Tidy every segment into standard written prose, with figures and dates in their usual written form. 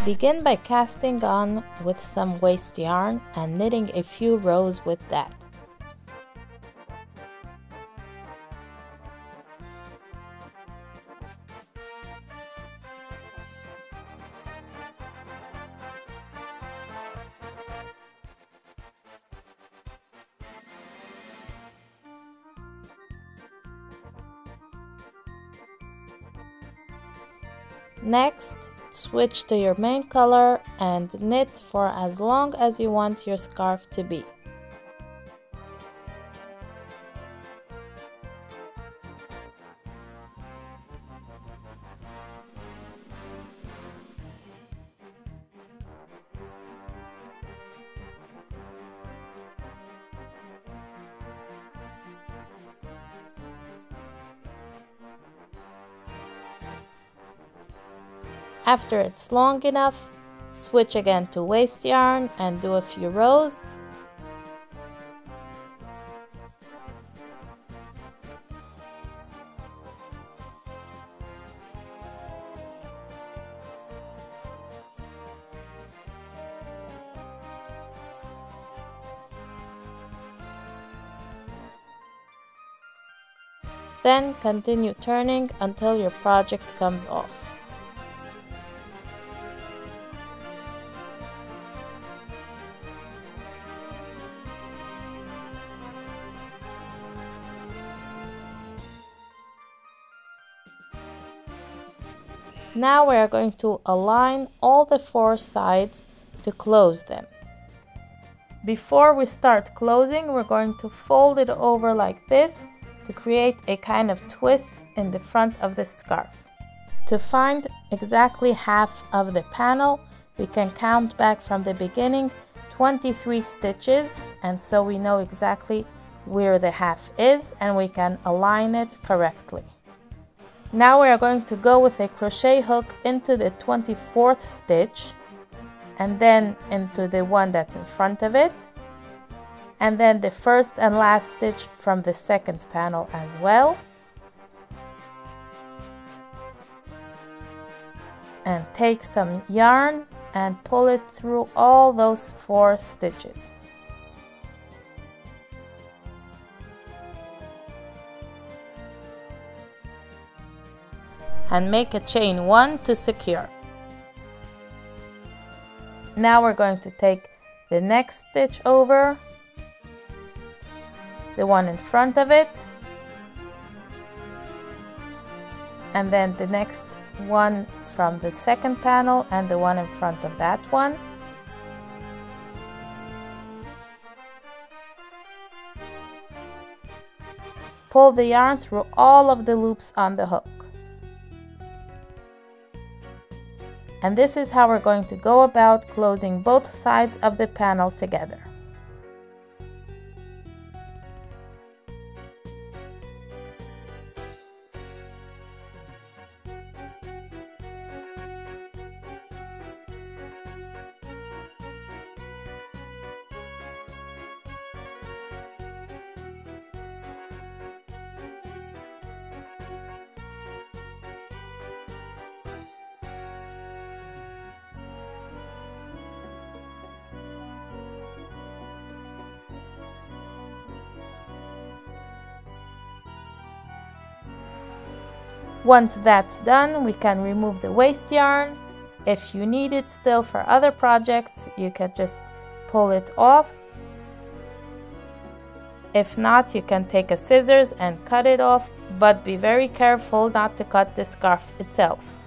Begin by casting on with some waste yarn and knitting a few rows with that. Next, switch to your main color and knit for as long as you want your scarf to be. After it's long enough, switch again to waste yarn and do a few rows. Then continue turning until your project comes off. Now we are going to align all the 4 sides to close them. Before we start closing, we're going to fold it over like this to create a kind of twist in the front of the scarf. To find exactly half of the panel, we can count back from the beginning 23 stitches, and so we know exactly where the half is and we can align it correctly. Now we are going to go with a crochet hook into the 24th stitch and then into the one that's in front of it, and then the first and last stitch from the second panel as well, and take some yarn and pull it through all those 4 stitches. And make a chain 1 to secure. Now we're going to take the next stitch over, the one in front of it, and then the next one from the second panel and the one in front of that one. Pull the yarn through all of the loops on the hook. And this is how we're going to go about closing both sides of the panel together. Once that's done, we can remove the waste yarn. If you need it still for other projects, you can just pull it off. If not, you can take a scissors and cut it off, but be very careful not to cut the scarf itself.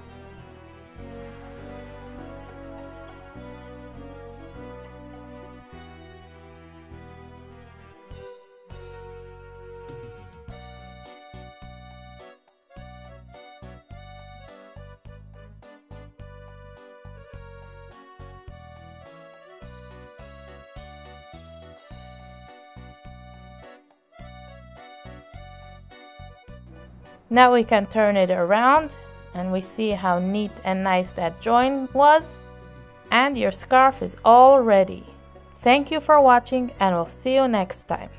Now we can turn it around and we see how neat and nice that join was. And your scarf is all ready. Thank you for watching and we'll see you next time.